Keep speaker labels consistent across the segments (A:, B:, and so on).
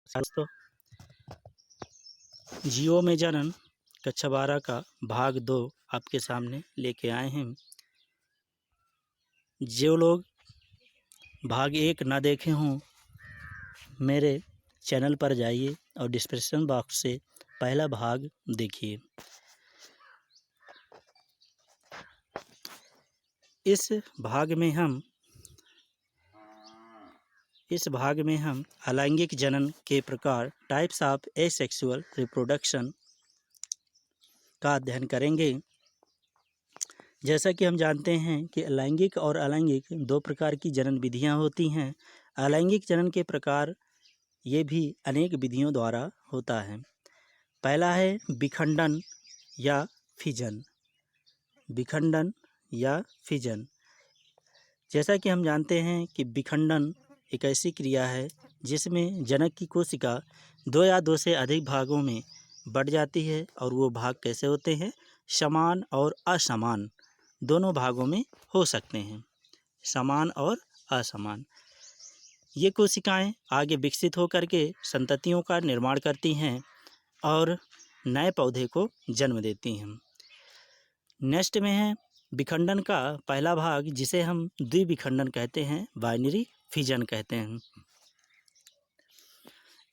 A: दोस्तों, जियो में जनन कक्षा 12 का भाग 2 आपके सामने लेके आए हैं। जो लोग भाग 1 ना देखे हों, मेरे चैनल पर जाइए और डिस्क्रिप्शन बॉक्स से पहला भाग देखिए। इस भाग में हम अलैंगिक जनन के प्रकार टाइप्स ऑफ एसेक्सुअल रिप्रोडक्शन का अध्ययन करेंगे। जैसा कि हम जानते हैं कि अलैंगिक और अलैंगिक 2 प्रकार की जनन विधियां होती हैं। अलैंगिक जनन के प्रकार ये भी अनेक विधियों द्वारा होता है। पहला है विखंडन या फिजन। विखंडन या फिजन, जैसा कि हम जानते हैं कि विखंडन एक ऐसी क्रिया है जिसमें जनक की कोशिका 2 या 2 से अधिक भागों में बढ़ जाती है। और वो भाग कैसे होते हैं? समान और असमान दोनों भागों में हो सकते हैं। समान और असमान। ये कोशिकाएं आगे विकसित होकर के संततियों का निर्माण करती हैं और नए पौधे को जन्म देती हैं। नेक्स्ट में है विखंडन का पहला भाग, जिसे हम द्विविखंडन कहते हैं, बाइनरी फिजन कहते हैं।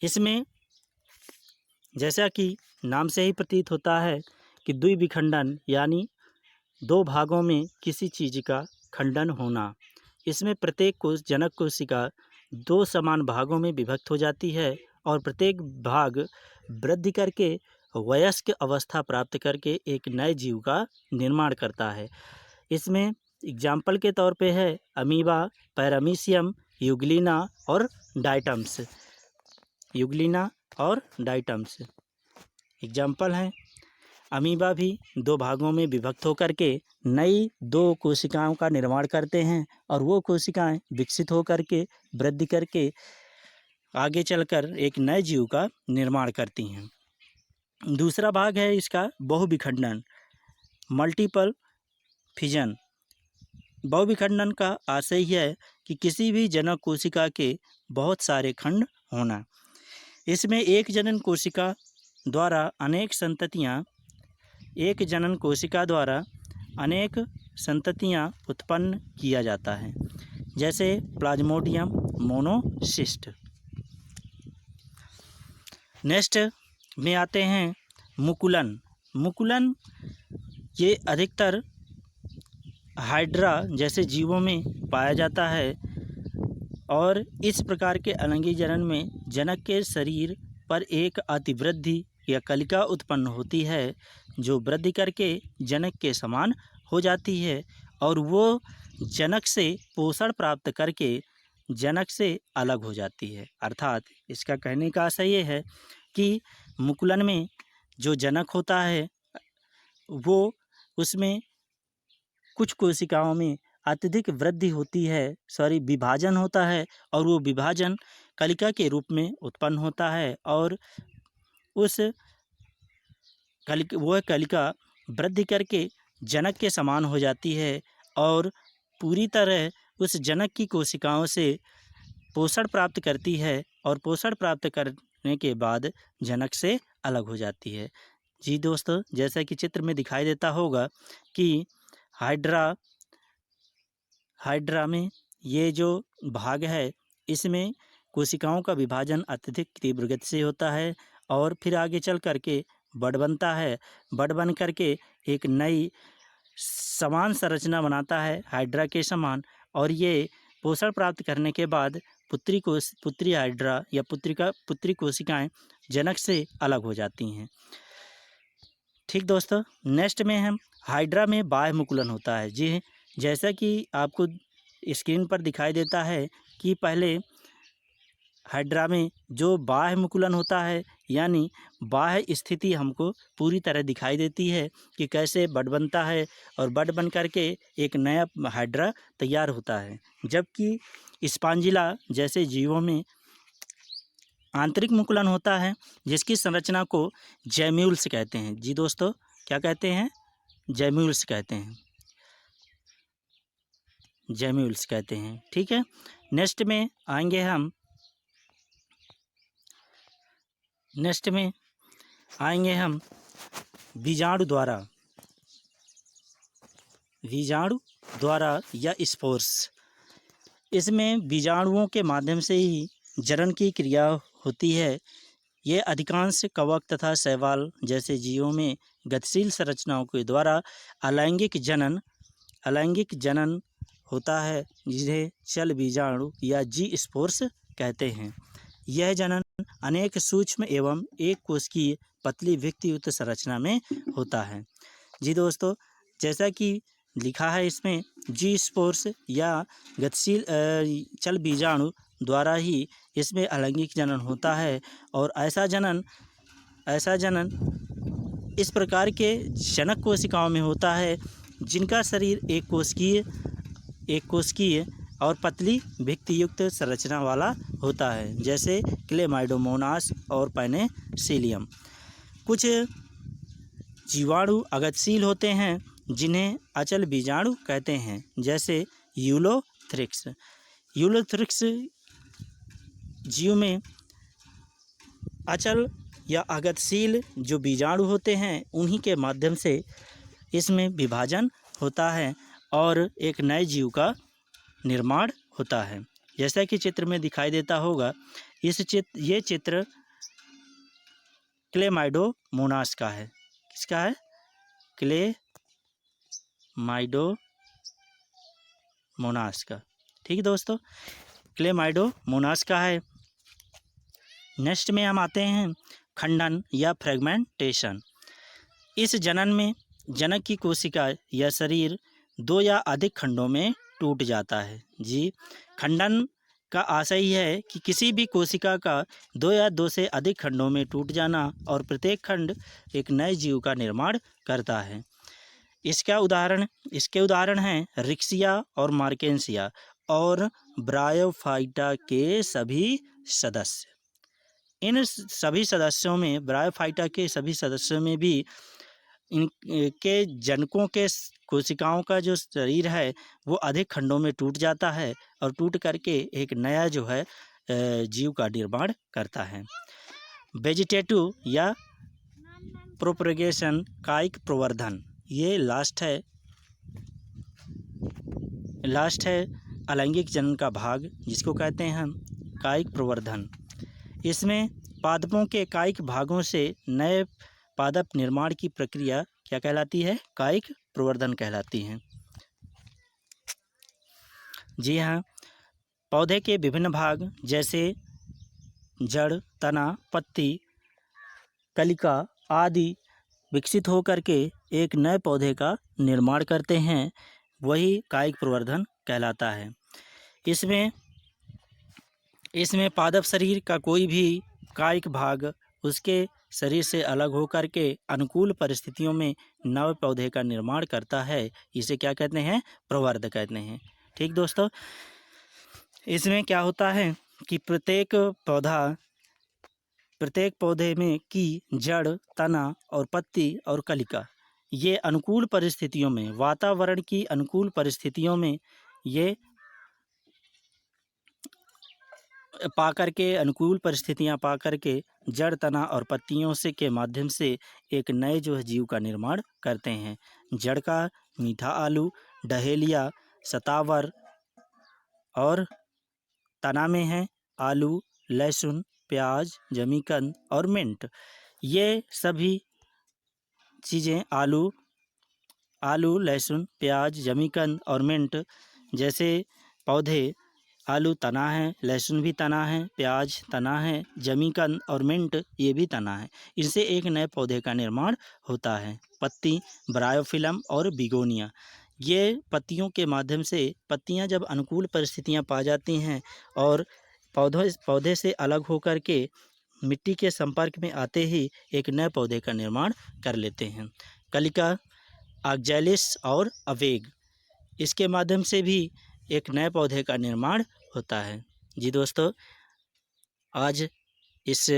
A: इसमें जैसा कि नाम से ही प्रतीत होता है कि द्विविखंडन यानी 2 भागों में किसी चीज़ का खंडन होना। इसमें प्रत्येक कोश जनक कोशिका 2 समान भागों में विभक्त हो जाती है और प्रत्येक भाग वृद्धि करके वयस्क अवस्था प्राप्त करके एक नए जीव का निर्माण करता है। इसमें एग्जाम्पल के तौर पे है अमीबा, पैरामीशियम, यूग्लिना और डाइटम्स। यूग्लिना और डाइटम्स एग्जाम्पल हैं। अमीबा भी 2 भागों में विभक्त होकर के नई 2 कोशिकाओं का निर्माण करते हैं और वो कोशिकाएं विकसित होकर के वृद्धि करके आगे चलकर एक नए जीव का निर्माण करती हैं। दूसरा भाग है इसका बहुविखंडन, मल्टीपल फिजन। बहुविखंडन का आशय है कि किसी भी जनक कोशिका के बहुत सारे खंड होना। इसमें एक जनन कोशिका द्वारा अनेक संततियां उत्पन्न किया जाता है, जैसे प्लाज्मोडियम मोनोसिस्ट। नेक्स्ट में आते हैं मुकुलन। मुकुलन ये अधिकतर हाइड्रा जैसे जीवों में पाया जाता है और इस प्रकार के अलैंगिक जनन में जनक के शरीर पर एक अतिवृद्धि या कलिका उत्पन्न होती है जो वृद्धि करके जनक के समान हो जाती है और वो जनक से पोषण प्राप्त करके जनक से अलग हो जाती है। अर्थात इसका कहने का आशय ये है कि मुकुलन में जो जनक होता है वो उसमें कुछ कोशिकाओं में अत्यधिक वृद्धि होती है, विभाजन होता है और वो विभाजन कलिका के रूप में उत्पन्न होता है और उस कलिका वृद्धि करके जनक के समान हो जाती है और पूरी तरह उस जनक की कोशिकाओं से पोषण प्राप्त करती है और पोषण प्राप्त करने के बाद जनक से अलग हो जाती है। जी दोस्तों, जैसा कि चित्र में दिखाई देता होगा कि हाइड्रा में ये जो भाग है इसमें कोशिकाओं का विभाजन अत्यधिक तीव्र गति से होता है और फिर आगे चल करके बड बनता है। बड बन करके एक नई समान संरचना बनाता है हाइड्रा के समान और ये पोषण प्राप्त करने के बाद पुत्री हाइड्रा या पुत्री कोशिकाएं जनक से अलग हो जाती हैं। ठीक दोस्तों, नेक्स्ट में हम हाइड्रा में बाह्य मुकुलन होता है। जी, जैसा कि आपको स्क्रीन पर दिखाई देता है कि पहले हाइड्रा में जो बाह्य मुकुलन होता है यानी बाह्य स्थिति हमको पूरी तरह दिखाई देती है कि कैसे बड बनता है और बड बन करके एक नया हाइड्रा तैयार होता है। जबकि स्पांजिला जैसे जीवों में आंतरिक मुकुलन होता है जिसकी संरचना को जैम्यूल्स कहते हैं। जी दोस्तों, क्या कहते हैं? जैम्यूल्स कहते हैं। जैम्यूल्स कहते हैं। ठीक है, नेक्स्ट में आएंगे हम नेक्स्ट में आएंगे हम बीजाणु द्वारा या स्पोर्स। इसमें बीजाणुओं के माध्यम से ही जनन की क्रिया होती है। ये अधिकांश कवक तथा शैवाल जैसे जीवों में गतिशील संरचनाओं के द्वारा अलैंगिक जनन होता है, जिन्हें चल बीजाणु या जी स्पोर्स कहते हैं। यह जनन अनेक सूक्ष्म एवं एक कोशिकीय पतली वित्तयुक्त संरचना में होता है। जी दोस्तों, जैसा कि लिखा है इसमें जी स्पोर्स या गतिशील चल बीजाणु द्वारा ही इसमें अलैंगिक जनन होता है। और ऐसा जनन इस प्रकार के जनक कोशिकाओं में होता है जिनका शरीर एक कोशिकीय और पतली भित्तियुक्त संरचना वाला होता है, जैसे क्लेमाइडोमोनास और पेनिसिलियम। कुछ जीवाणु अगतिशील होते हैं जिन्हें अचल बीजाणु कहते हैं, जैसे यूलोथ्रिक्स। यूलोथ्रिक्स जीव में अचल या अगतिशील जो बीजाणु होते हैं उन्हीं के माध्यम से इसमें विभाजन होता है और एक नए जीव का निर्माण होता है। जैसा कि चित्र में दिखाई देता होगा, ये चित्र क्लेमाइडोमोनास का है। किसका है? क्लेमाइडोमोनास का। ठीक है दोस्तों, क्लेमाइडोमोनास का है। नेक्स्ट में हम आते हैं खंडन या फ्रेगमेंटेशन। इस जनन में जनक की कोशिका या शरीर 2 या अधिक खंडों में टूट जाता है। जी, खंडन का आशय यह है कि किसी भी कोशिका का 2 या 2 से अधिक खंडों में टूट जाना और प्रत्येक खंड एक नए जीव का निर्माण करता है। इसके उदाहरण हैं रिक्सिया और मार्केंसिया और ब्रायोफाइटा के सभी सदस्य। इन सभी सदस्यों में, ब्रायोफाइटा के सभी सदस्यों में भी इनके जनकों के कोशिकाओं का जो शरीर है वो अधिक खंडों में टूट जाता है और टूट करके एक नया जो है जीव का निर्माण करता है। वेजिटेटिव या प्रोपगेशन, कायिक प्रवर्धन, ये लास्ट है अलैंगिक जनन का भाग, जिसको कहते हैं हम कायिक प्रवर्धन। इसमें पादपों के कायिक भागों से नए पादप निर्माण की प्रक्रिया क्या कहलाती है? कायिक प्रवर्धन कहलाती है। जी हाँ, पौधे के विभिन्न भाग जैसे जड़, तना, पत्ती, कलिका आदि विकसित होकर के एक नए पौधे का निर्माण करते हैं, वही कायिक प्रवर्धन कहलाता है। इसमें पादप शरीर का कोई भी कायिक भाग उसके शरीर से अलग होकर के अनुकूल परिस्थितियों में नए पौधे का निर्माण करता है। इसे क्या कहते हैं? प्रवर्ध कहते हैं। ठीक दोस्तों, इसमें क्या होता है कि प्रत्येक पौधे में की जड़, तना और पत्ती और कलिका, ये अनुकूल परिस्थितियों में, वातावरण की अनुकूल परिस्थितियों में ये अनुकूल परिस्थितियां पा करके जड़, तना और पत्तियों से के माध्यम से एक नए जो है जीव का निर्माण करते हैं। जड़ का मीठा आलू, डहेलिया, सतावर, और तना में है आलू, लहसुन, प्याज, जमीकंद और मिंट। ये सभी चीज़ें आलू, लहसुन, प्याज, जमीकंद और मिंट जैसे पौधे, आलू तना है, लहसुन भी तना है, प्याज तना है, जमीकंद और मिंट ये भी तना है। इनसे एक नए पौधे का निर्माण होता है। पत्ती, ब्रायोफिलम और बिगोनिया, ये पत्तियों के माध्यम से, पत्तियां जब अनुकूल परिस्थितियां पा जाती हैं और पौधे से अलग होकर के मिट्टी के संपर्क में आते ही एक नए पौधे का निर्माण कर लेते हैं। कलिका, ऑक्जेलिस और अवेग, इसके माध्यम से भी एक नए पौधे का निर्माण होता है। जी दोस्तों, आज इस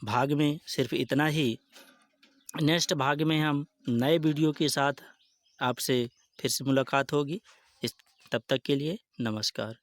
A: भाग में सिर्फ इतना ही। नेक्स्ट भाग में हम नए वीडियो के साथ आपसे फिर से मुलाकात होगी। तब तक के लिए नमस्कार।